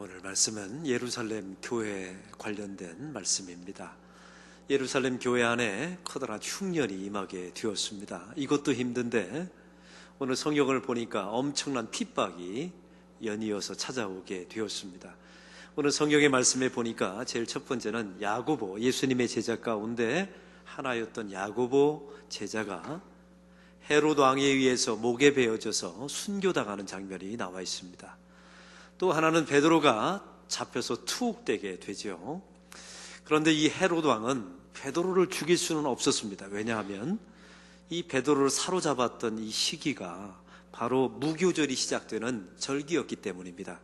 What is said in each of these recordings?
오늘 말씀은 예루살렘 교회에 관련된 말씀입니다. 예루살렘 교회 안에 커다란 흉년이 임하게 되었습니다. 이것도 힘든데 오늘 성경을 보니까 엄청난 핍박이 연이어서 찾아오게 되었습니다. 오늘 성경의 말씀에 보니까 제일 첫 번째는 야고보, 예수님의 제자 가운데 하나였던 야고보 제자가 헤롯 왕에 의해서 목에 베어져서 순교당하는 장면이 나와 있습니다. 또 하나는 베드로가 잡혀서 투옥되게 되죠. 그런데 이 헤롯 왕은 베드로를 죽일 수는 없었습니다. 왜냐하면 이 베드로를 사로잡았던 이 시기가 바로 무교절이 시작되는 절기였기 때문입니다.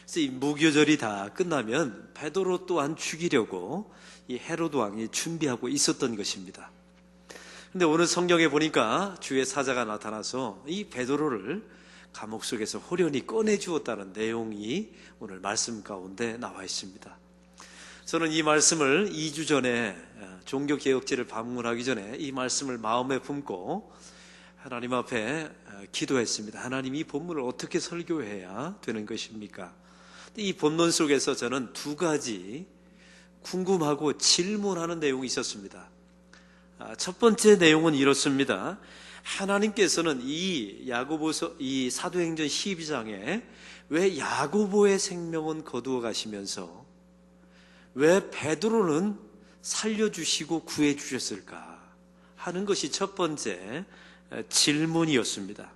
그래서 이 무교절이 다 끝나면 베드로 또한 죽이려고 이 헤롯 왕이 준비하고 있었던 것입니다. 그런데 오늘 성경에 보니까 주의 사자가 나타나서 이 베드로를 감옥 속에서 호련히 꺼내주었다는 내용이 오늘 말씀 가운데 나와 있습니다. 저는 이 말씀을 2주 전에 종교개혁지를 방문하기 전에 이 말씀을 마음에 품고 하나님 앞에 기도했습니다. 하나님, 이 본문을 어떻게 설교해야 되는 것입니까? 이 본문 속에서 저는 두 가지 궁금하고 질문하는 내용이 있었습니다. 첫 번째 내용은 이렇습니다. 하나님께서는 이 사도행전 12장에 왜 야고보의 생명은 거두어 가시면서 왜 베드로는 살려주시고 구해주셨을까 하는 것이 첫 번째 질문이었습니다.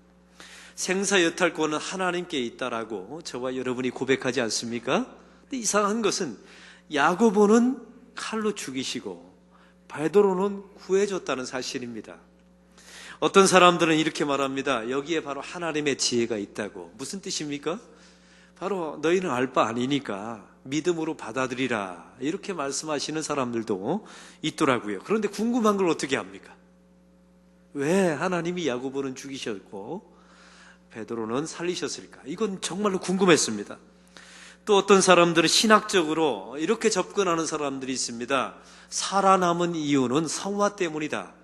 생사여탈권은 하나님께 있다라고 저와 여러분이 고백하지 않습니까? 근데 이상한 것은 야고보는 칼로 죽이시고 베드로는 구해줬다는 사실입니다. 어떤 사람들은 이렇게 말합니다. 여기에 바로 하나님의 지혜가 있다고. 무슨 뜻입니까? 바로 너희는 알 바 아니니까 믿음으로 받아들이라, 이렇게 말씀하시는 사람들도 있더라고요. 그런데 궁금한 걸 어떻게 합니까? 왜 하나님이 야고보는 죽이셨고 베드로는 살리셨을까? 이건 정말로 궁금했습니다. 또 어떤 사람들은 신학적으로 이렇게 접근하는 사람들이 있습니다. 살아남은 이유는 성화 때문이다.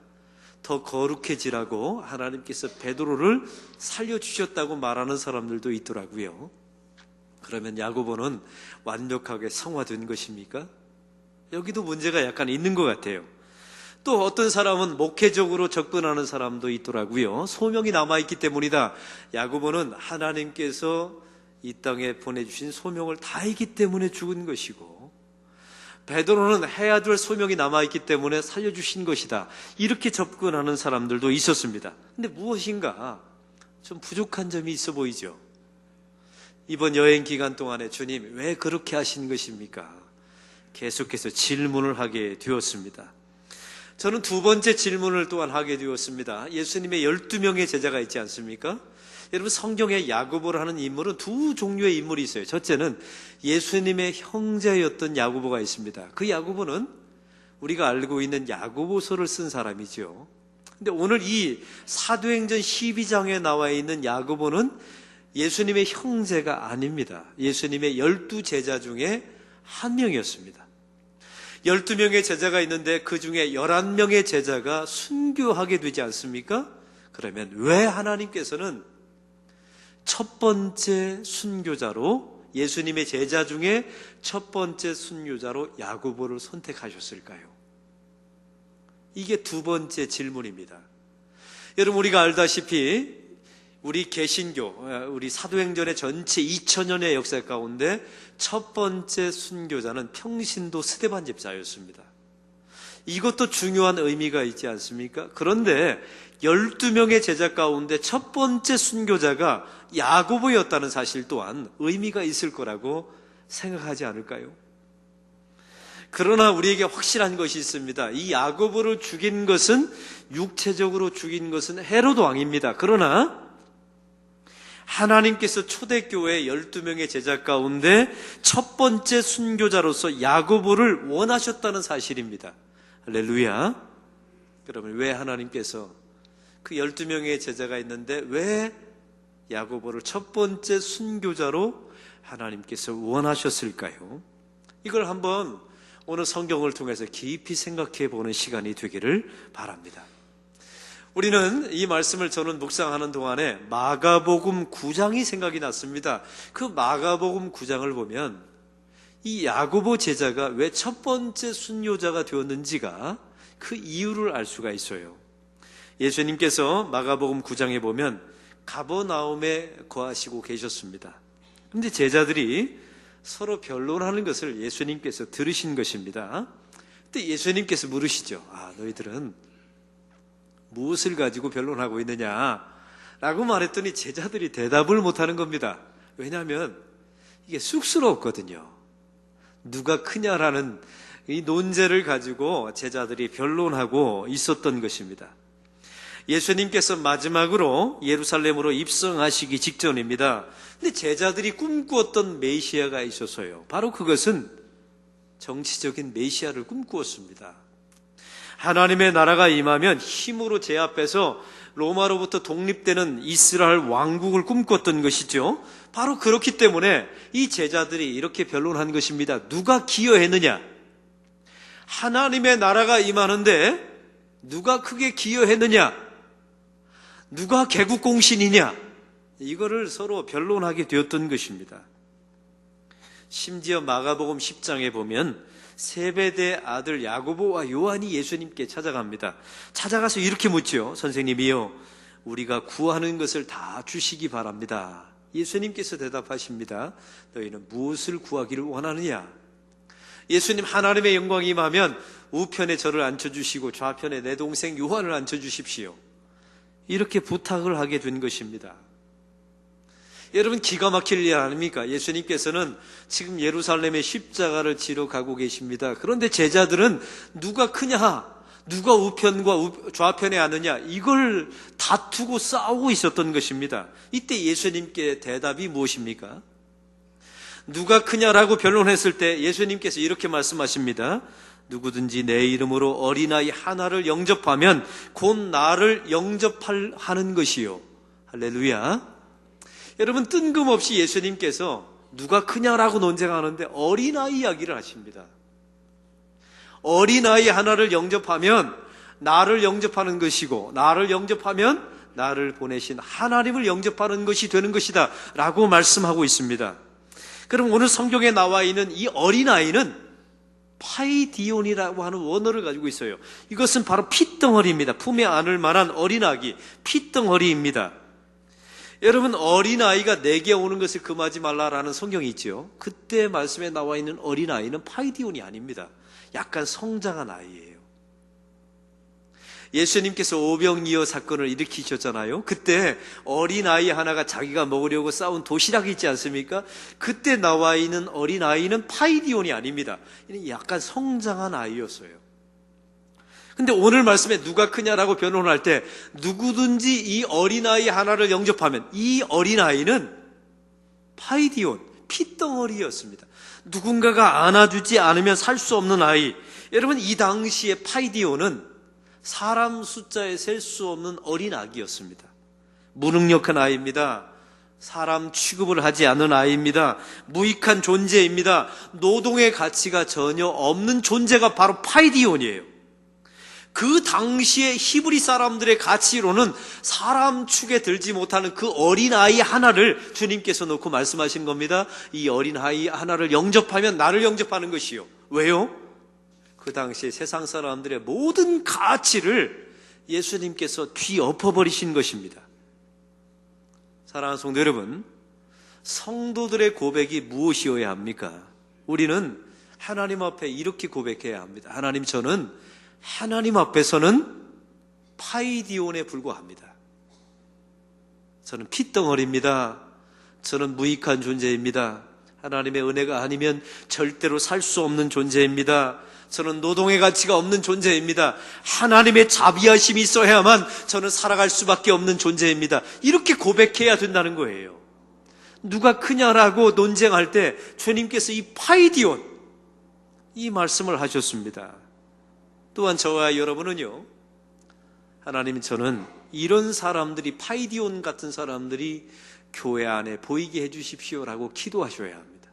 더 거룩해지라고 하나님께서 베드로를 살려주셨다고 말하는 사람들도 있더라고요. 그러면 야고보는 완벽하게 성화된 것입니까? 여기도 문제가 약간 있는 것 같아요. 또 어떤 사람은 목회적으로 접근하는 사람도 있더라고요. 소명이 남아있기 때문이다. 야고보는 하나님께서 이 땅에 보내주신 소명을 다했기 때문에 죽은 것이고 베드로는 해야 될 소명이 남아있기 때문에 살려주신 것이다. 이렇게 접근하는 사람들도 있었습니다. 근데 무엇인가 좀 부족한 점이 있어 보이죠. 이번 여행 기간 동안에 주님 왜 그렇게 하신 것입니까? 계속해서 질문을 하게 되었습니다. 저는 두 번째 질문을 또한 하게 되었습니다. 예수님의 12명의 제자가 있지 않습니까? 여러분, 성경에 야고보를 하는 인물은 두 종류의 인물이 있어요. 첫째는 예수님의 형제였던 야고보가 있습니다. 그 야고보는 우리가 알고 있는 야고보서를 쓴 사람이죠. 근데 오늘 이 사도행전 12장에 나와 있는 야고보는 예수님의 형제가 아닙니다. 예수님의 12제자 중에 한 명이었습니다. 12명의 제자가 있는데 그 중에 11명의 제자가 순교하게 되지 않습니까? 그러면 왜 하나님께서는 첫 번째 순교자로, 예수님의 제자 중에 첫 번째 순교자로 야고보를 선택하셨을까요? 이게 두 번째 질문입니다. 여러분, 우리가 알다시피 우리 개신교, 우리 사도행전의 전체 2000년의 역사 가운데 첫 번째 순교자는 평신도 스데반 집사였습니다. 이것도 중요한 의미가 있지 않습니까? 그런데 12명의 제자 가운데 첫 번째 순교자가 야고보였다는 사실 또한 의미가 있을 거라고 생각하지 않을까요? 그러나 우리에게 확실한 것이 있습니다. 이 야고보를 죽인 것은, 육체적으로 죽인 것은 헤롯 왕입니다. 그러나 하나님께서 초대교회 12명의 제자 가운데 첫 번째 순교자로서 야고보를 원하셨다는 사실입니다. 할렐루야. 그러면 왜 하나님께서 그 12명의 제자가 있는데 왜 야고보를 첫 번째 순교자로 하나님께서 원하셨을까요? 이걸 한번 오늘 성경을 통해서 깊이 생각해 보는 시간이 되기를 바랍니다. 우리는 이 말씀을 저는 묵상하는 동안에 마가복음 9장이 생각이 났습니다. 그 마가복음 9장을 보면 이 야고보 제자가 왜 첫 번째 순교자가 되었는지가 그 이유를 알 수가 있어요. 예수님께서 마가복음 9장에 보면 가버나움에 거하시고 계셨습니다. 그런데 제자들이 서로 변론하는 것을 예수님께서 들으신 것입니다. 그때 예수님께서 물으시죠. 너희들은 무엇을 가지고 변론하고 있느냐? 라고 말했더니 제자들이 대답을 못하는 겁니다. 왜냐하면 이게 쑥스러웠거든요. 누가 크냐라는 이 논제를 가지고 제자들이 변론하고 있었던 것입니다. 예수님께서 마지막으로 예루살렘으로 입성하시기 직전입니다. 근데 제자들이 꿈꾸었던 메시아가 있어서요. 바로 그것은 정치적인 메시아를 꿈꾸었습니다. 하나님의 나라가 임하면 힘으로 제압해서 로마로부터 독립되는 이스라엘 왕국을 꿈꿨던 것이죠. 바로 그렇기 때문에 이 제자들이 이렇게 변론한 것입니다. 누가 기여했느냐? 하나님의 나라가 임하는데 누가 크게 기여했느냐? 누가 개국공신이냐? 이거를 서로 변론하게 되었던 것입니다. 심지어 마가복음 10장에 보면 세베대 아들 야고보와 요한이 예수님께 찾아갑니다. 찾아가서 이렇게 묻죠. 선생님이요, 우리가 구하는 것을 다 주시기 바랍니다. 예수님께서 대답하십니다. 너희는 무엇을 구하기를 원하느냐? 예수님, 하나님의 영광이 임하면 우편에 저를 앉혀주시고 좌편에 내 동생 요한을 앉혀주십시오. 이렇게 부탁을 하게 된 것입니다. 여러분, 기가 막힐 일 아닙니까? 예수님께서는 지금 예루살렘에 십자가를 지러 가고 계십니다. 그런데 제자들은 누가 크냐, 누가 우편과 좌편에 앉느냐, 이걸 다투고 싸우고 있었던 것입니다. 이때 예수님께 대답이 무엇입니까? 누가 크냐라고 변론했을 때 예수님께서 이렇게 말씀하십니다. 누구든지 내 이름으로 어린아이 하나를 영접하면 곧 나를 영접하는 것이요. 할렐루야. 여러분, 뜬금없이 예수님께서 누가 크냐라고 논쟁하는데 어린아이 이야기를 하십니다. 어린아이 하나를 영접하면 나를 영접하는 것이고, 나를 영접하면 나를 보내신 하나님을 영접하는 것이 되는 것이다 라고 말씀하고 있습니다. 그럼 오늘 성경에 나와 있는 이 어린아이는 파이디온이라고 하는 원어를 가지고 있어요. 이것은 바로 핏덩어리입니다. 품에 안을 만한 어린아기, 핏덩어리입니다. 여러분, 어린아이가 내게 오는 것을 금하지 말라라는 성경이 있죠. 그때 말씀에 나와 있는 어린아이는 파이디온이 아닙니다. 약간 성장한 아이예요. 예수님께서 오병이어 사건을 일으키셨잖아요. 그때 어린아이 하나가 자기가 먹으려고 싸운 도시락이 있지 않습니까? 그때 나와 있는 어린아이는 파이디온이 아닙니다. 약간 성장한 아이였어요. 근데 오늘 말씀에 누가 크냐라고 변론할 때 누구든지 이 어린아이 하나를 영접하면 이 어린아이는 파이디온, 핏덩어리였습니다. 누군가가 안아주지 않으면 살 수 없는 아이. 여러분, 이 당시에 파이디온은 사람 숫자에 셀 수 없는 어린 아기였습니다. 무능력한 아이입니다. 사람 취급을 하지 않는 아이입니다. 무익한 존재입니다. 노동의 가치가 전혀 없는 존재가 바로 파이디온이에요. 그 당시에 히브리 사람들의 가치로는 사람 축에 들지 못하는 그 어린아이 하나를 주님께서 놓고 말씀하신 겁니다. 이 어린아이 하나를 영접하면 나를 영접하는 것이요. 왜요? 그 당시에 세상 사람들의 모든 가치를 예수님께서 뒤엎어버리신 것입니다. 사랑하는 성도 여러분, 성도들의 고백이 무엇이어야 합니까? 우리는 하나님 앞에 이렇게 고백해야 합니다. 하나님, 저는 하나님 앞에서는 파이디온에 불과합니다. 저는 핏덩어리입니다. 저는 무익한 존재입니다. 하나님의 은혜가 아니면 절대로 살 수 없는 존재입니다. 저는 노동의 가치가 없는 존재입니다. 하나님의 자비하심이 있어야만 저는 살아갈 수밖에 없는 존재입니다. 이렇게 고백해야 된다는 거예요. 누가 크냐라고 논쟁할 때 주님께서 이 파이디온, 이 말씀을 하셨습니다. 또한 저와 여러분은요, 하나님, 저는 이런 사람들이, 파이디온 같은 사람들이 교회 안에 보이게 해주십시오라고 기도하셔야 합니다.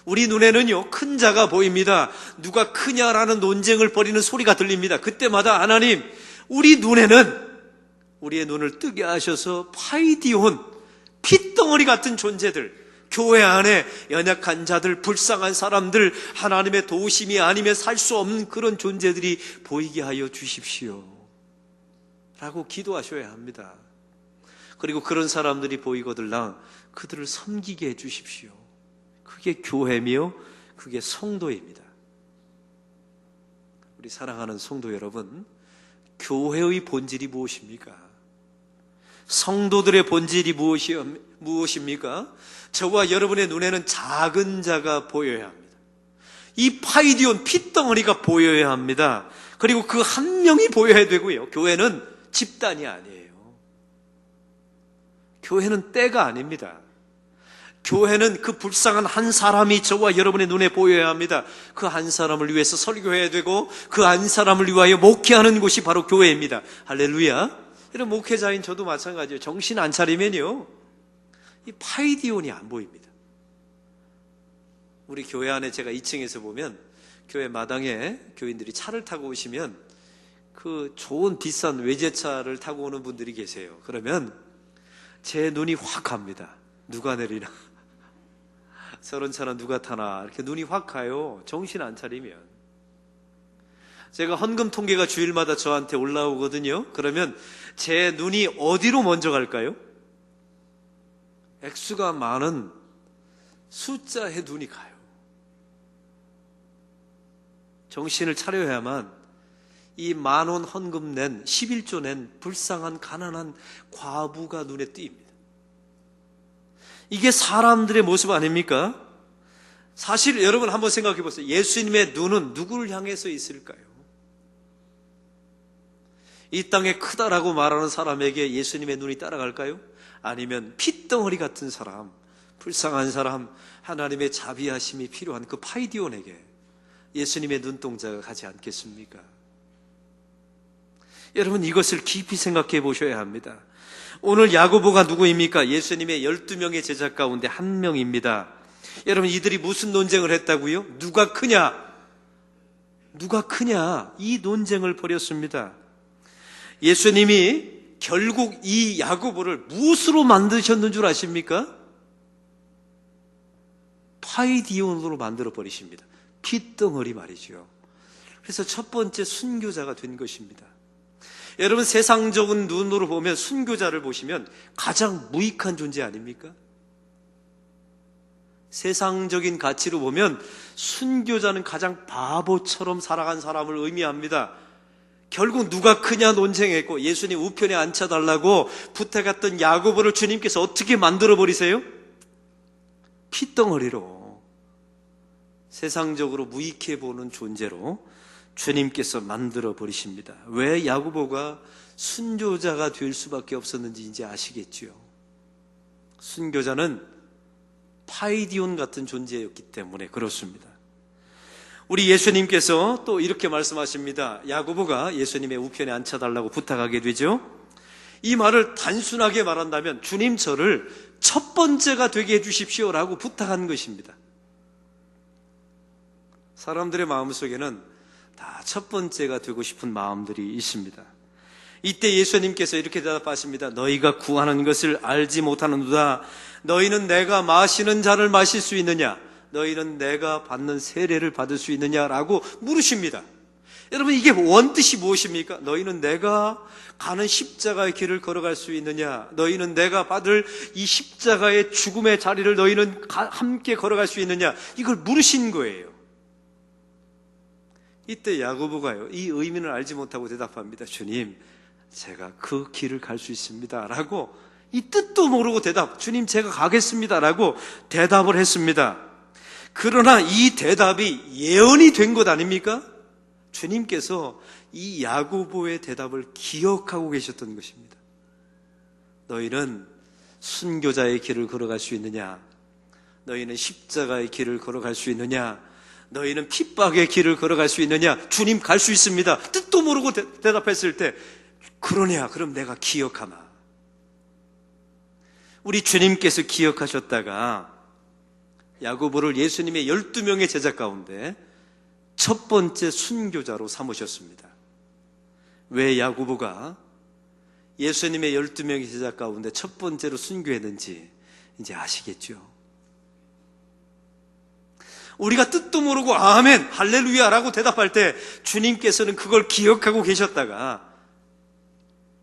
우리 눈에는요, 큰 자가 보입니다. 누가 크냐라는 논쟁을 벌이는 소리가 들립니다. 그때마다 하나님, 우리 눈에는 우리의 눈을 뜨게 하셔서 파이디온, 핏덩어리 같은 존재들, 교회 안에 연약한 자들, 불쌍한 사람들, 하나님의 도우심이 아니면 살 수 없는 그런 존재들이 보이게 하여 주십시오 라고 기도하셔야 합니다. 그리고 그런 사람들이 보이거들랑 그들을 섬기게 해 주십시오. 그게 교회며 그게 성도입니다. 우리 사랑하는 성도 여러분, 교회의 본질이 무엇입니까? 성도들의 본질이 무엇입니까? 저와 여러분의 눈에는 작은 자가 보여야 합니다. 이 파이디온 핏덩어리가 보여야 합니다. 그리고 그 한 명이 보여야 되고요. 교회는 집단이 아니에요. 교회는 때가 아닙니다. 교회는 그 불쌍한 한 사람이 저와 여러분의 눈에 보여야 합니다. 그 한 사람을 위해서 설교해야 되고 그 한 사람을 위하여 목회하는 곳이 바로 교회입니다. 할렐루야. 이런 목회자인 저도 마찬가지예요. 정신 안 차리면요, 이 파이디온이 안 보입니다. 우리 교회 안에 제가 2층에서 보면 교회 마당에 교인들이 차를 타고 오시면 그 좋은 비싼 외제차를 타고 오는 분들이 계세요. 그러면 제 눈이 확 갑니다. 누가 내리나? 저런 차는 누가 타나? 이렇게 눈이 확 가요. 정신 안 차리면. 제가 헌금 통계가 주일마다 저한테 올라오거든요. 그러면 제 눈이 어디로 먼저 갈까요? 액수가 많은 숫자에 눈이 가요. 정신을 차려야만 이 10,000원 헌금 낸, 11조 낸 불쌍한 가난한 과부가 눈에 띕니다. 이게 사람들의 모습 아닙니까? 사실 여러분 한번 생각해 보세요. 예수님의 눈은 누구를 향해서 있을까요? 이 땅에 크다라고 말하는 사람에게 예수님의 눈이 따라갈까요? 아니면 핏덩어리 같은 사람, 불쌍한 사람, 하나님의 자비하심이 필요한 그 파이디온에게 예수님의 눈동자가 가지 않겠습니까? 여러분, 이것을 깊이 생각해 보셔야 합니다. 오늘 야고보가 누구입니까? 예수님의 12명의 제자 가운데 한 명입니다. 여러분, 이들이 무슨 논쟁을 했다고요? 누가 크냐? 누가 크냐? 이 논쟁을 벌였습니다. 예수님이 결국 이 야고보를 무엇으로 만드셨는 줄 아십니까? 파이디온으로 만들어 버리십니다. 핏덩어리 말이죠. 그래서 첫 번째 순교자가 된 것입니다. 여러분, 세상적인 눈으로 보면 순교자를 보시면 가장 무익한 존재 아닙니까? 세상적인 가치로 보면 순교자는 가장 바보처럼 살아간 사람을 의미합니다. 결국 누가 크냐 논쟁했고 예수님 우편에 앉혀달라고 부탁했던 야고보를 주님께서 어떻게 만들어버리세요? 핏덩어리로, 세상적으로 무익해 보는 존재로 주님께서 만들어버리십니다. 왜 야고보가 순교자가 될 수밖에 없었는지 이제 아시겠지요. 순교자는 파이디온 같은 존재였기 때문에 그렇습니다. 우리 예수님께서 또 이렇게 말씀하십니다. 야고보가 예수님의 우편에 앉혀달라고 부탁하게 되죠. 이 말을 단순하게 말한다면 주님, 저를 첫 번째가 되게 해주십시오라고 부탁한 것입니다. 사람들의 마음속에는 다 첫 번째가 되고 싶은 마음들이 있습니다. 이때 예수님께서 이렇게 대답하십니다. 너희가 구하는 것을 알지 못하는도다. 너희는 내가 마시는 잔을 마실 수 있느냐? 너희는 내가 받는 세례를 받을 수 있느냐라고 물으십니다. 여러분, 이게 원뜻이 무엇입니까? 너희는 내가 가는 십자가의 길을 걸어갈 수 있느냐? 너희는 내가 받을 이 십자가의 죽음의 자리를 너희는 함께 걸어갈 수 있느냐? 이걸 물으신 거예요. 이때 야고보가요, 이 의미를 알지 못하고 대답합니다. 주님, 제가 그 길을 갈 수 있습니다 라고, 이 뜻도 모르고 주님, 제가 가겠습니다 라고 대답을 했습니다. 그러나 이 대답이 예언이 된 것 아닙니까? 주님께서 이 야고보의 대답을 기억하고 계셨던 것입니다. 너희는 순교자의 길을 걸어갈 수 있느냐? 너희는 십자가의 길을 걸어갈 수 있느냐? 너희는 핍박의 길을 걸어갈 수 있느냐? 주님, 갈 수 있습니다. 뜻도 모르고 대답했을 때, 그러냐? 그럼 내가 기억하마. 우리 주님께서 기억하셨다가 야고보를 예수님의 12명의 제자 가운데 첫 번째 순교자로 삼으셨습니다. 왜 야고보가 예수님의 12명의 제자 가운데 첫 번째로 순교했는지 이제 아시겠죠? 우리가 뜻도 모르고 아멘, 할렐루야라고 대답할 때 주님께서는 그걸 기억하고 계셨다가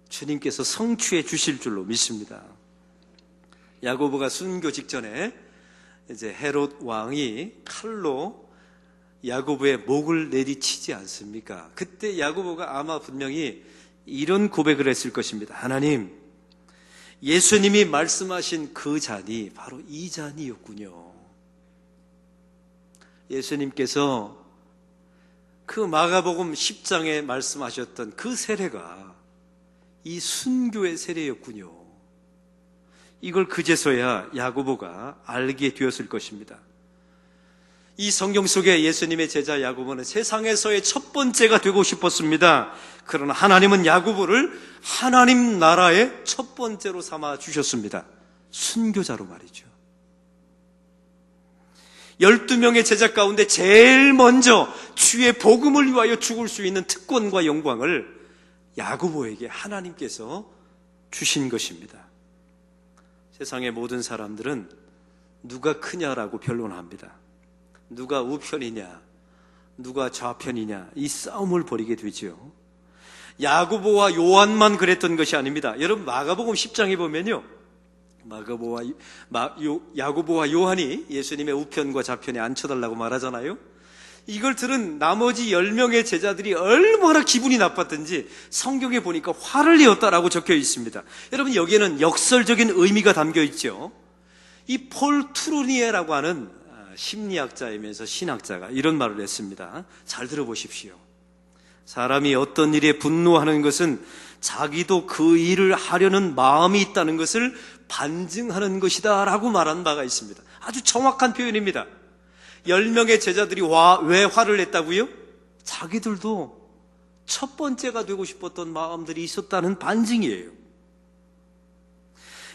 주님께서 성취해 주실 줄로 믿습니다. 야고보가 순교 직전에 이제 헤롯 왕이 칼로 야고보의 목을 내리치지 않습니까? 그때 야고보가 아마 분명히 이런 고백을 했을 것입니다. 하나님, 예수님이 말씀하신 그 잔이 바로 이 잔이었군요. 예수님께서 그 마가복음 10장에 말씀하셨던 그 세례가 이 순교의 세례였군요. 이걸 그제서야 야고보가 알게 되었을 것입니다. 이 성경 속에 예수님의 제자 야고보는 세상에서의 첫 번째가 되고 싶었습니다. 그러나 하나님은 야고보를 하나님 나라의 첫 번째로 삼아 주셨습니다. 순교자로 말이죠. 12명의 제자 가운데 제일 먼저 주의 복음을 위하여 죽을 수 있는 특권과 영광을 야고보에게 하나님께서 주신 것입니다. 세상의 모든 사람들은 누가 크냐라고 변론합니다. 누가 우편이냐, 누가 좌편이냐, 이 싸움을 벌이게 되죠. 야고보와 요한만 그랬던 것이 아닙니다. 여러분 마가복음 10장에 보면요, 야고보와 요한이 예수님의 우편과 좌편에 앉혀달라고 말하잖아요. 이걸 들은 나머지 10명의 제자들이 얼마나 기분이 나빴던지 성경에 보니까 화를 내었다라고 적혀 있습니다. 여러분 여기에는 역설적인 의미가 담겨 있죠. 이 폴 트루니에라고 하는 심리학자이면서 신학자가 이런 말을 했습니다. 잘 들어보십시오. 사람이 어떤 일에 분노하는 것은 자기도 그 일을 하려는 마음이 있다는 것을 반증하는 것이다 라고 말한 바가 있습니다. 아주 정확한 표현입니다. 10명의 제자들이 왜 화를 냈다고요? 자기들도 첫 번째가 되고 싶었던 마음들이 있었다는 반증이에요.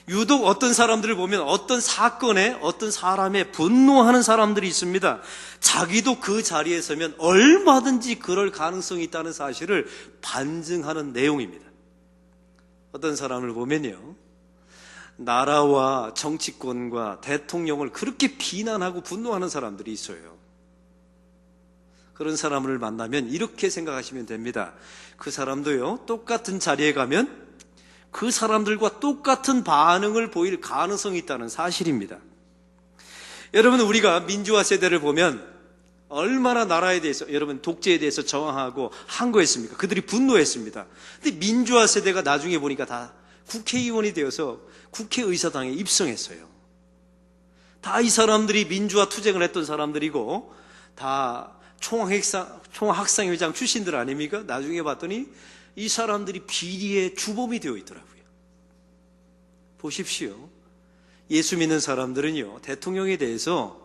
유독 어떤 사람들을 보면 어떤 사건에 어떤 사람에 분노하는 사람들이 있습니다. 자기도 그 자리에 서면 얼마든지 그럴 가능성이 있다는 사실을 반증하는 내용입니다. 어떤 사람을 보면요, 나라와 정치권과 대통령을 그렇게 비난하고 분노하는 사람들이 있어요. 그런 사람을 만나면 이렇게 생각하시면 됩니다. 그 사람도요, 똑같은 자리에 가면 그 사람들과 똑같은 반응을 보일 가능성이 있다는 사실입니다. 여러분, 우리가 민주화 세대를 보면 얼마나 나라에 대해서, 여러분 독재에 대해서 저항하고 항거했습니까? 그들이 분노했습니다. 근데 민주화 세대가 나중에 보니까 다 국회의원이 되어서 국회의사당에 입성했어요. 다 이 사람들이 민주화 투쟁을 했던 사람들이고 다 총학상회장 출신들 아닙니까? 나중에 봤더니 이 사람들이 비리의 주범이 되어 있더라고요. 보십시오. 예수 믿는 사람들은요, 대통령에 대해서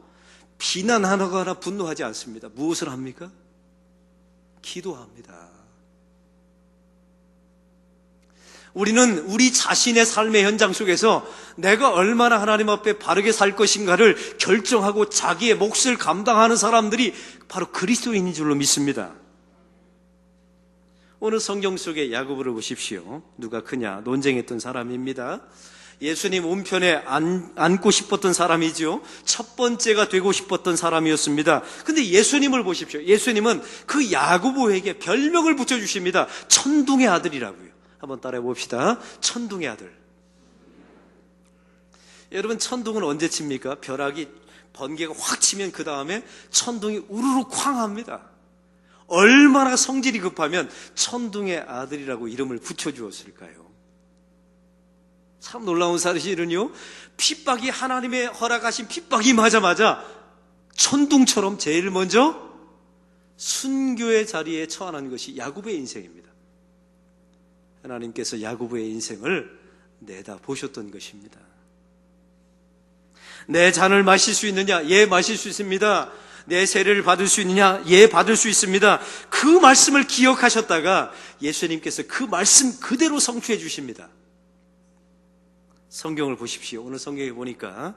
비난하거나 분노하지 않습니다. 무엇을 합니까? 기도합니다. 우리는 우리 자신의 삶의 현장 속에서 내가 얼마나 하나님 앞에 바르게 살 것인가를 결정하고 자기의 몫을 감당하는 사람들이 바로 그리스도인인 줄로 믿습니다. 오늘 성경 속의 야고보를 보십시오. 누가 크냐 논쟁했던 사람입니다. 예수님 우편에 앉고 싶었던 사람이죠. 첫 번째가 되고 싶었던 사람이었습니다. 근데 예수님을 보십시오. 예수님은 그 야고보에게 별명을 붙여주십니다. 천둥의 아들이라고요. 한번 따라해 봅시다. 천둥의 아들. 여러분, 천둥은 언제 칩니까? 벼락이 번개가 확 치면 그 다음에 천둥이 우르르 쾅 합니다. 얼마나 성질이 급하면 천둥의 아들이라고 이름을 붙여주었을까요? 참 놀라운 사실은요, 핍박이, 하나님의 허락하신 핍박이 맞아마자 천둥처럼 제일 먼저 순교의 자리에 처하는 것이 야고보의 인생입니다. 하나님께서 야고보의 인생을 내다보셨던 것입니다. 내 잔을 마실 수 있느냐? 예, 마실 수 있습니다. 내 세례를 받을 수 있느냐? 예, 받을 수 있습니다. 그 말씀을 기억하셨다가 예수님께서 그 말씀 그대로 성취해 주십니다. 성경을 보십시오. 오늘 성경에 보니까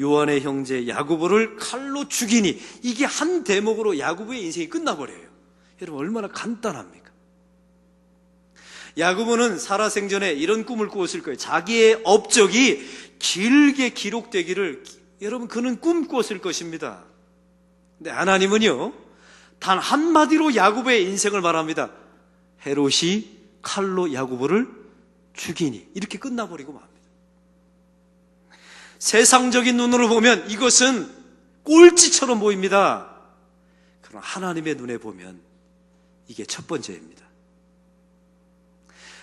요한의 형제 야고보를 칼로 죽이니, 이게 한 대목으로 야고보의 인생이 끝나버려요. 여러분, 얼마나 간단합니까? 야고보는 살아생전에 이런 꿈을 꾸었을 거예요. 자기의 업적이 길게 기록되기를 여러분 그는 꿈꾸었을 것입니다. 근데 하나님은요, 단 한마디로 야고보의 인생을 말합니다. 헤롯이 칼로 야고보를 죽이니, 이렇게 끝나버리고 맙니다. 세상적인 눈으로 보면 이것은 꼴찌처럼 보입니다. 그러나 하나님의 눈에 보면 이게 첫 번째입니다.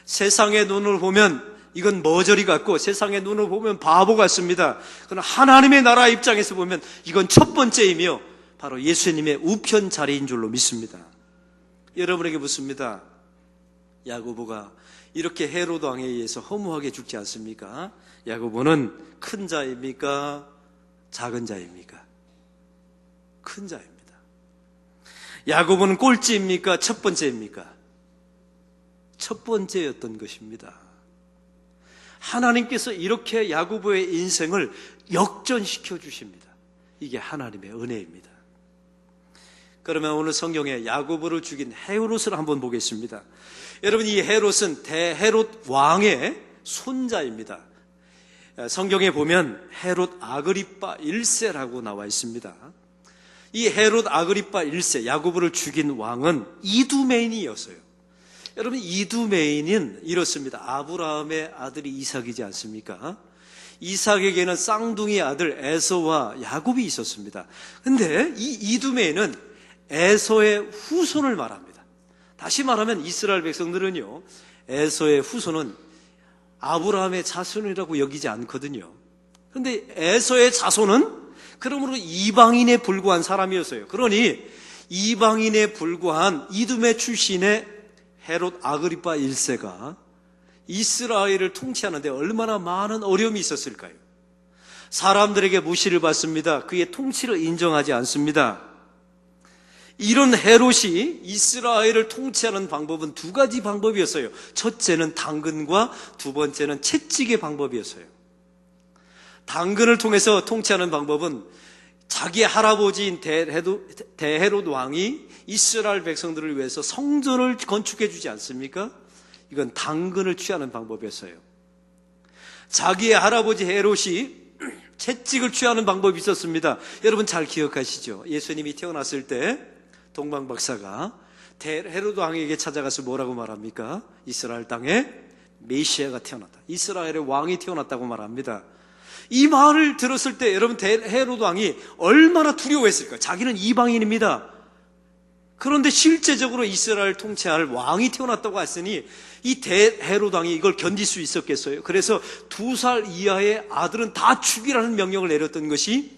세상의 눈으로 보면 이건 머저리 같고, 세상의 눈으로 보면 바보 같습니다. 그러나 하나님의 나라 입장에서 보면 이건 첫 번째이며 바로 예수님의 우편 자리인 줄로 믿습니다. 여러분에게 묻습니다. 야고보가 이렇게 헤롯 왕에 의해서 허무하게 죽지 않습니까? 야고보는 큰 자입니까? 작은 자입니까? 큰 자입니다. 야고보는 꼴찌입니까? 첫 번째입니까? 첫 번째였던 것입니다. 하나님께서 이렇게 야고보의 인생을 역전시켜 주십니다. 이게 하나님의 은혜입니다. 그러면 오늘 성경에 야고보를 죽인 헤롯을 한번 보겠습니다. 여러분, 이 헤롯은 대헤롯 왕의 손자입니다. 성경에 보면 헤롯 아그리빠 1세라고 나와 있습니다. 이 헤롯 아그리빠 1세, 야고보를 죽인 왕은 이두메인이었어요. 여러분, 이두메인은 이렇습니다. 아브라함의 아들이 이삭이지 않습니까? 이삭에게는 쌍둥이 아들 에서와 야곱이 있었습니다. 근데 이 이두메인은 에서의 후손을 말합니다. 다시 말하면 이스라엘 백성들은요, 에서의 후손은 아브라함의 자손이라고 여기지 않거든요. 그런데 에서의 자손은 그러므로 이방인에 불과한 사람이었어요. 그러니 이방인에 불과한 이두메 출신의 헤롯 아그리빠 1세가 이스라엘을 통치하는데 얼마나 많은 어려움이 있었을까요? 사람들에게 무시를 받습니다. 그의 통치를 인정하지 않습니다. 이런 헤롯이 이스라엘을 통치하는 방법은 두 가지 방법이었어요. 첫째는 당근과 두 번째는 채찍의 방법이었어요. 당근을 통해서 통치하는 방법은 자기 할아버지인 대헤롯 왕이 이스라엘 백성들을 위해서 성전을 건축해 주지 않습니까? 이건 당근을 취하는 방법이었어요. 자기의 할아버지 헤롯이 채찍을 취하는 방법이 있었습니다. 여러분 잘 기억하시죠? 예수님이 태어났을 때 동방박사가 헤롯 왕에게 찾아가서 뭐라고 말합니까? 이스라엘 땅에 메시아가 태어났다, 이스라엘의 왕이 태어났다고 말합니다. 이 말을 들었을 때 여러분 헤롯 왕이 얼마나 두려워했을까요? 자기는 이방인입니다. 그런데 실제적으로 이스라엘 통치할 왕이 태어났다고 했으니 이 헤롯 왕이 이걸 견딜 수 있었겠어요? 그래서 2살 이하의 아들은 다 죽이라는 명령을 내렸던 것이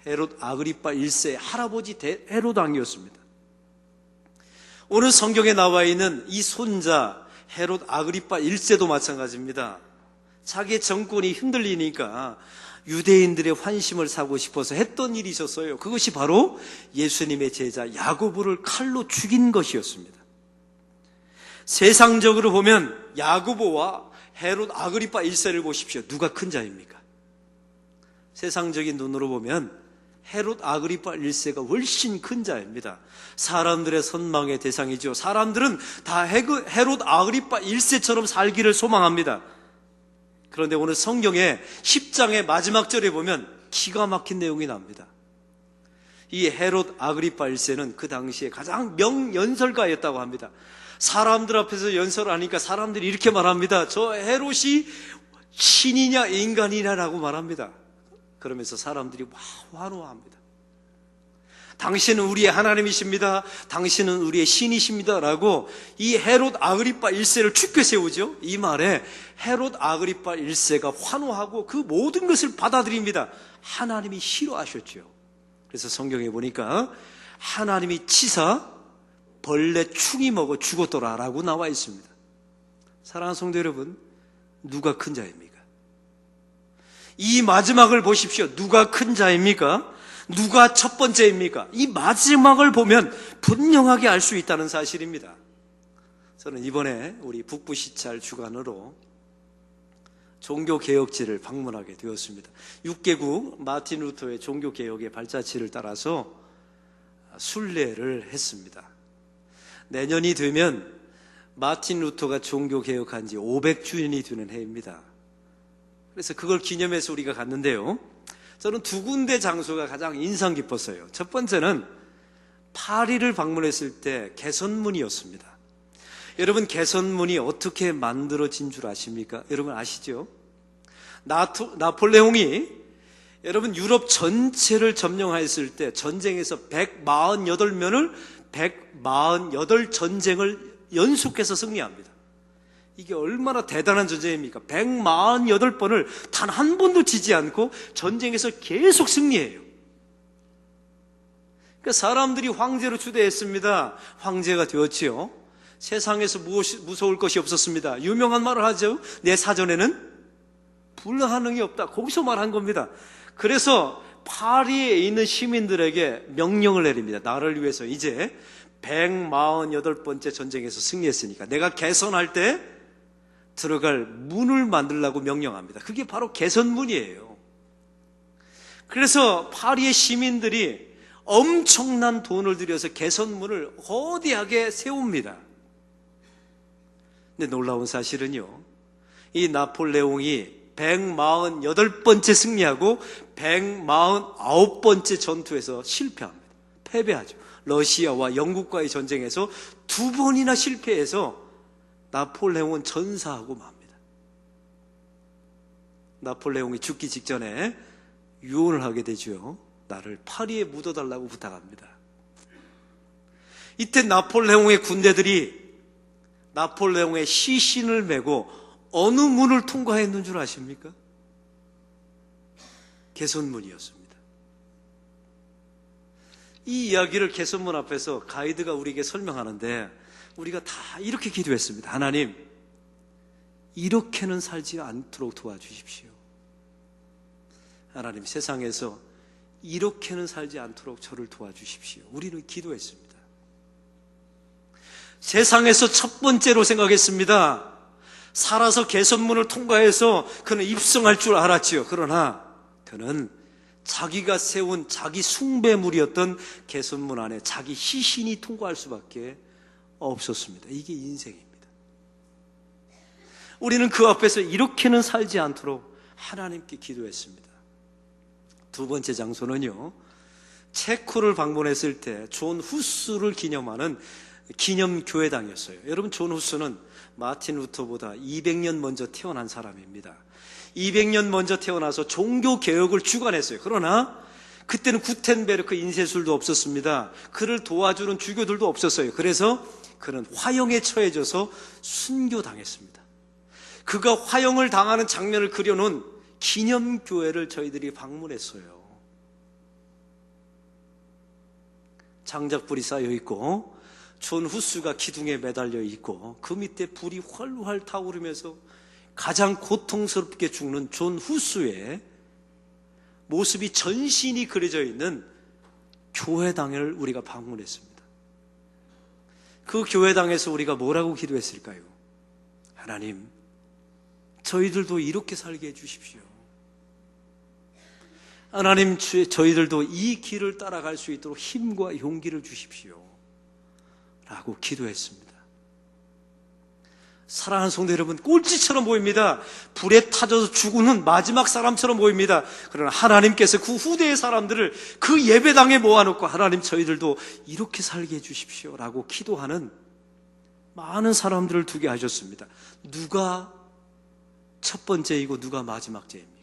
헤롯 아그리빠 1세의 할아버지 헤롯 왕이었습니다. 오늘 성경에 나와 있는 이 손자 헤롯 아그리빠 1세도 마찬가지입니다. 자기의 정권이 흔들리니까 유대인들의 환심을 사고 싶어서 했던 일이 있었어요. 그것이 바로 예수님의 제자 야고보를 칼로 죽인 것이었습니다. 세상적으로 보면 야고보와 헤롯 아그리빠 1세를 보십시오. 누가 큰 자입니까? 세상적인 눈으로 보면 헤롯 아그리빠 1세가 훨씬 큰 자입니다. 사람들의 선망의 대상이죠. 사람들은 다 헤롯 아그리빠 1세처럼 살기를 소망합니다. 그런데 오늘 성경의 10장의 마지막 절에 보면 기가 막힌 내용이 나옵니다. 이 헤롯 아그리빠 1세는 그 당시에 가장 명연설가였다고 합니다. 사람들 앞에서 연설을 하니까 사람들이 이렇게 말합니다. 저 헤롯이 신이냐 인간이냐라고 말합니다. 그러면서 사람들이 환호합니다. 당신은 우리의 하나님이십니다. 당신은 우리의 신이십니다. 라고 이 헤롯 아그리빠 1세를 축켜 세우죠. 이 말에 헤롯 아그리빠 1세가 환호하고 그 모든 것을 받아들입니다. 하나님이 싫어하셨죠. 그래서 성경에 보니까 하나님이 치사 벌레 충이 먹어 죽었더라 라고 나와 있습니다. 사랑하는 성도 여러분, 누가 큰 자입니까? 이 마지막을 보십시오. 누가 큰 자입니까? 누가 첫 번째입니까? 이 마지막을 보면 분명하게 알 수 있다는 사실입니다. 저는 이번에 우리 북부 시찰 주간으로 종교개혁지를 방문하게 되었습니다. 6개국 마틴 루터의 종교개혁의 발자취를 따라서 순례를 했습니다. 내년이 되면 마틴 루터가 종교개혁한 지 500주년이 되는 해입니다. 그래서 그걸 기념해서 우리가 갔는데요, 저는 두 군데 장소가 가장 인상 깊었어요. 첫 번째는 파리를 방문했을 때 개선문이었습니다. 여러분, 개선문이 어떻게 만들어진 줄 아십니까? 여러분 아시죠? 나폴레옹이 여러분 유럽 전체를 점령하였을 때 전쟁에서 148면을 148전쟁을 연속해서 승리합니다. 이게 얼마나 대단한 전쟁입니까? 148번을 단 한 번도 지지 않고 전쟁에서 계속 승리해요. 그러니까 사람들이 황제로 추대했습니다. 황제가 되었지요. 세상에서 무서울 것이 없었습니다. 유명한 말을 하죠. 내 사전에는 불가능이 없다. 거기서 말한 겁니다. 그래서 파리에 있는 시민들에게 명령을 내립니다. 나를 위해서 이제 148번째 전쟁에서 승리했으니까 내가 개선할 때 들어갈 문을 만들라고 명령합니다. 그게 바로 개선문이에요. 그래서 파리의 시민들이 엄청난 돈을 들여서 개선문을 거대하게 세웁니다. 근데 놀라운 사실은요, 이 나폴레옹이 148번째 승리하고 149번째 전투에서 실패합니다. 패배하죠. 러시아와 영국과의 전쟁에서 2번이나 실패해서 나폴레옹은 전사하고 맙니다. 나폴레옹이 죽기 직전에 유언을 하게 되죠. 나를 파리에 묻어달라고 부탁합니다. 이때 나폴레옹의 군대들이 나폴레옹의 시신을 메고 어느 문을 통과했는 줄 아십니까? 개선문이었습니다. 이 이야기를 개선문 앞에서 가이드가 우리에게 설명하는데 우리가 다 이렇게 기도했습니다. 하나님, 이렇게는 살지 않도록 도와주십시오. 하나님, 세상에서 이렇게는 살지 않도록 저를 도와주십시오. 우리는 기도했습니다. 세상에서 첫 번째로 생각했습니다. 살아서 개선문을 통과해서 그는 입성할 줄 알았지요. 그러나 그는 자기가 세운 자기 숭배물이었던 개선문 안에 자기 시신이 통과할 수밖에 없었습니다. 이게 인생입니다. 우리는 그 앞에서 이렇게는 살지 않도록 하나님께 기도했습니다. 두 번째 장소는요, 체코를 방문했을 때 존 후스를 기념하는 기념교회당이었어요. 여러분, 존 후스는 마틴 루터보다 200년 먼저 태어난 사람입니다. 200년 먼저 태어나서 종교개혁을 주관했어요. 그러나 그때는 구텐베르크 인쇄술도 없었습니다. 그를 도와주는 주교들도 없었어요. 그래서 그는 화형에 처해져서 순교당했습니다. 그가 화형을 당하는 장면을 그려놓은 기념교회를 저희들이 방문했어요. 장작불이 쌓여있고 존 후스가 기둥에 매달려 있고 그 밑에 불이 활활 타오르면서 가장 고통스럽게 죽는 존 후스의 모습이 전신이 그려져 있는 교회당을 우리가 방문했습니다. 그 교회당에서 우리가 뭐라고 기도했을까요? 하나님, 저희들도 이렇게 살게 해주십시오. 하나님, 저희들도 이 길을 따라갈 수 있도록 힘과 용기를 주십시오. 라고 기도했습니다. 사랑하는 성도 여러분, 꼴찌처럼 보입니다. 불에 타져서 죽는 마지막 사람처럼 보입니다. 그러나 하나님께서 그 후대의 사람들을 그 예배당에 모아놓고 하나님, 저희들도 이렇게 살게 해주십시오 라고 기도하는 많은 사람들을 두게 하셨습니다. 누가 첫 번째이고 누가 마지막 죄입니까?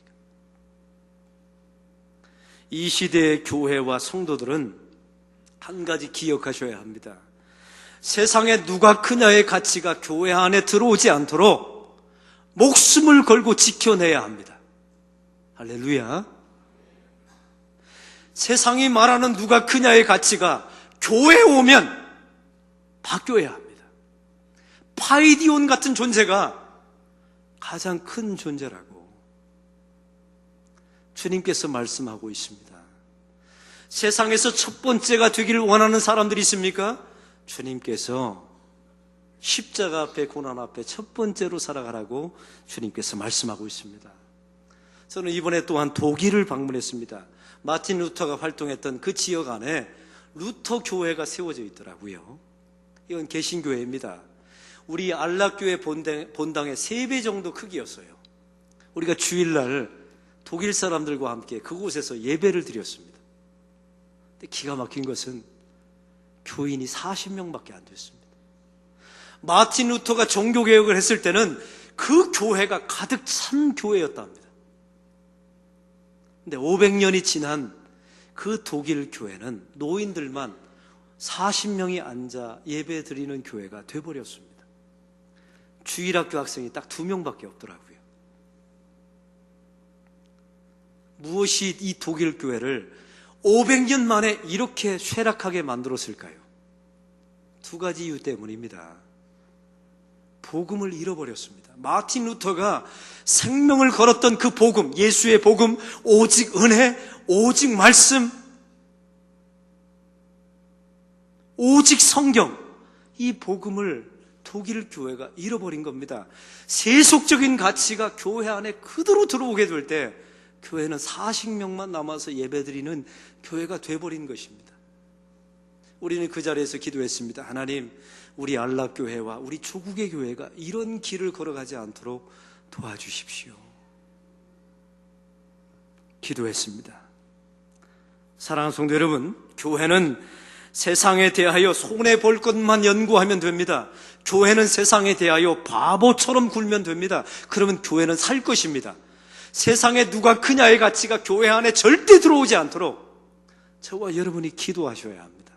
이 시대의 교회와 성도들은 한 가지 기억하셔야 합니다. 세상에 누가 크냐의 가치가 교회 안에 들어오지 않도록 목숨을 걸고 지켜내야 합니다. 할렐루야. 세상이 말하는 누가 크냐의 가치가 교회에 오면 바뀌어야 합니다. 파이디온 같은 존재가 가장 큰 존재라고 주님께서 말씀하고 있습니다. 세상에서 첫 번째가 되기를 원하는 사람들이 있습니까? 주님께서 십자가 앞에, 고난 앞에 첫 번째로 살아가라고 주님께서 말씀하고 있습니다. 저는 이번에 또한 독일을 방문했습니다. 마틴 루터가 활동했던 그 지역 안에 루터 교회가 세워져 있더라고요. 이건 개신교회입니다. 우리 안락교회 본당의 3배 정도 크기였어요. 우리가 주일날 독일 사람들과 함께 그곳에서 예배를 드렸습니다. 근데 기가 막힌 것은 교인이 40명밖에 안 됐습니다. 마틴 루터가 종교개혁을 했을 때는 그 교회가 가득 찬 교회였답니다. 근데 500년이 지난 그 독일 교회는 노인들만 40명이 앉아 예배 드리는 교회가 돼버렸습니다. 주일학교 학생이 딱 2명밖에 없더라고요. 무엇이 이 독일 교회를 500년 만에 이렇게 쇠락하게 만들었을까요? 2가지 이유 때문입니다. 복음을 잃어버렸습니다. 마틴 루터가 생명을 걸었던 그 복음, 예수의 복음, 오직 은혜, 오직 말씀, 오직 성경, 이 복음을 독일 교회가 잃어버린 겁니다. 세속적인 가치가 교회 안에 그대로 들어오게 될 때 교회는 40명만 남아서 예배드리는 교회가 돼버린 것입니다. 우리는 그 자리에서 기도했습니다. 하나님, 우리 안락교회와 우리 조국의 교회가 이런 길을 걸어가지 않도록 도와주십시오. 기도했습니다. 사랑하는 성도 여러분, 교회는 세상에 대하여 손해볼 것만 연구하면 됩니다. 교회는 세상에 대하여 바보처럼 굴면 됩니다. 그러면 교회는 살 것입니다. 세상에 누가 크냐의 가치가 교회 안에 절대 들어오지 않도록 저와 여러분이 기도하셔야 합니다.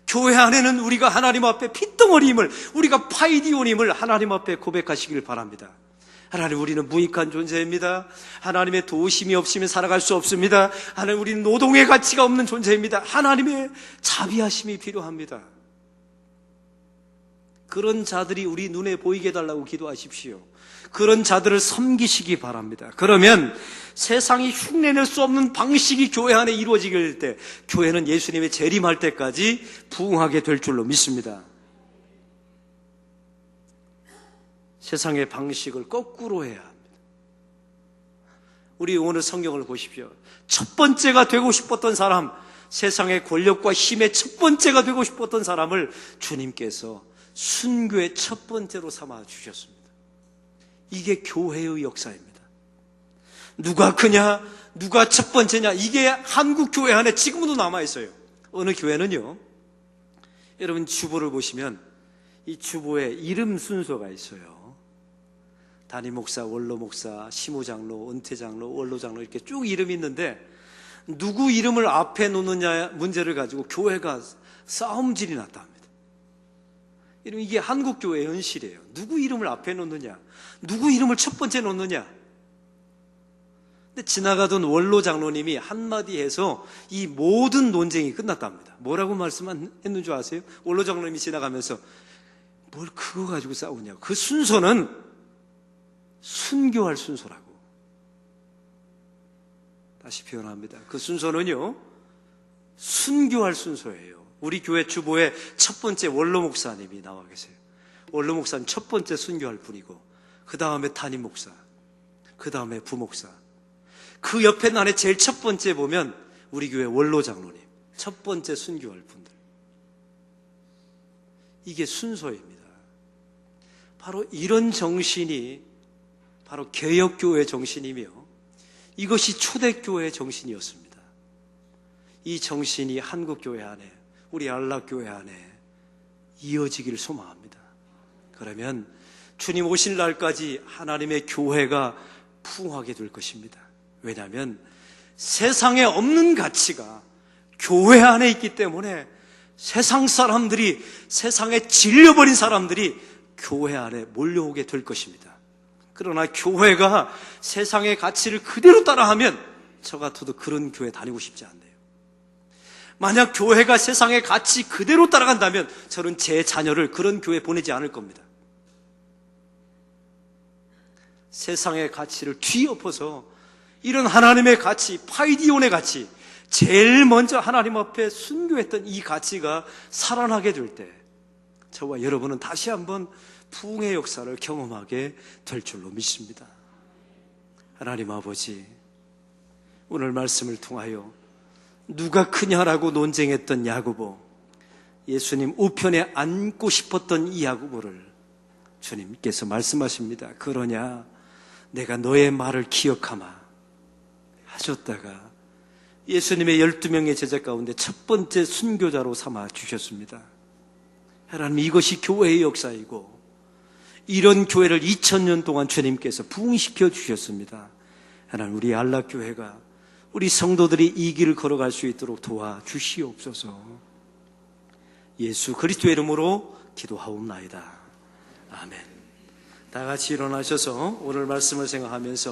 교회 안에는 우리가 하나님 앞에 핏덩어리임을, 우리가 파이디온임을 하나님 앞에 고백하시길 바랍니다. 하나님, 우리는 무익한 존재입니다. 하나님의 도우심이 없으면 살아갈 수 없습니다. 하나님, 우리는 노동의 가치가 없는 존재입니다. 하나님의 자비하심이 필요합니다. 그런 자들이 우리 눈에 보이게 해달라고 기도하십시오. 그런 자들을 섬기시기 바랍니다. 그러면 세상이 흉내낼 수 없는 방식이 교회 안에 이루어지게 될 때 교회는 예수님의 재림할 때까지 부흥하게 될 줄로 믿습니다. 세상의 방식을 거꾸로 해야 합니다. 우리 오늘 성경을 보십시오. 첫 번째가 되고 싶었던 사람, 세상의 권력과 힘의 첫 번째가 되고 싶었던 사람을 주님께서 순교의 첫 번째로 삼아 주셨습니다. 이게 교회의 역사입니다. 누가 크냐, 누가 첫 번째냐, 이게 한국 교회 안에 지금도 남아있어요. 어느 교회는요, 여러분 주보를 보시면 이 주보에 이름 순서가 있어요. 담임 목사, 원로 목사, 시무장로, 은퇴장로, 원로장로 이렇게 쭉 이름이 있는데 누구 이름을 앞에 놓느냐 문제를 가지고 교회가 싸움질이 났다 합니다. 이게 한국교회의 현실이에요. 누구 이름을 앞에 놓느냐, 누구 이름을 첫 번째 놓느냐. 근데 지나가던 원로 장로님이 한마디 해서 이 모든 논쟁이 끝났답니다. 뭐라고 말씀했는 줄 아세요? 원로 장로님이 지나가면서 뭘 그거 가지고 싸우냐고. 그 순서는 순교할 순서라고. 다시 표현합니다. 그 순서는요, 순교할 순서예요. 우리 교회 주보에 첫 번째 원로 목사님이 나와 계세요. 원로 목사님 첫 번째 순교할 분이고, 그 다음에 담임 목사, 그 다음에 부목사, 그 옆에 난에 제일 첫 번째 보면 우리 교회 원로 장로님, 첫 번째 순교할 분들. 이게 순서입니다. 바로 이런 정신이 바로 개혁교회의 정신이며 이것이 초대교회의 정신이었습니다. 이 정신이 한국교회 안에, 우리 안락교회 안에 이어지기를 소망합니다. 그러면 주님 오실 날까지 하나님의 교회가 풍성하게 될 것입니다. 왜냐하면 세상에 없는 가치가 교회 안에 있기 때문에 세상 사람들이, 세상에 질려버린 사람들이 교회 안에 몰려오게 될 것입니다. 그러나 교회가 세상의 가치를 그대로 따라하면 저 같아도 그런 교회 다니고 싶지 않네요. 만약 교회가 세상의 가치 그대로 따라간다면 저는 제 자녀를 그런 교회에 보내지 않을 겁니다. 세상의 가치를 뒤엎어서 이런 하나님의 가치, 파이디온의 가치, 제일 먼저 하나님 앞에 순교했던 이 가치가 살아나게 될 때 저와 여러분은 다시 한번 부흥의 역사를 경험하게 될 줄로 믿습니다. 하나님 아버지, 오늘 말씀을 통하여 누가 크냐라고 논쟁했던 야고보, 예수님 우편에 앉고 싶었던 이 야고보를 주님께서 말씀하십니다. 그러냐 내가 너의 말을 기억하마 하셨다가 예수님의 12명의 제자 가운데 첫 번째 순교자로 삼아 주셨습니다. 하나님, 이것이 교회의 역사이고 이런 교회를 2000년 동안 주님께서 부흥시켜 주셨습니다. 하나님, 우리 안락교회가 우리 성도들이 이 길을 걸어갈 수 있도록 도와주시옵소서. 예수 그리스도의 이름으로 기도하옵나이다. 아멘. 다 같이 일어나셔서 오늘 말씀을 생각하면서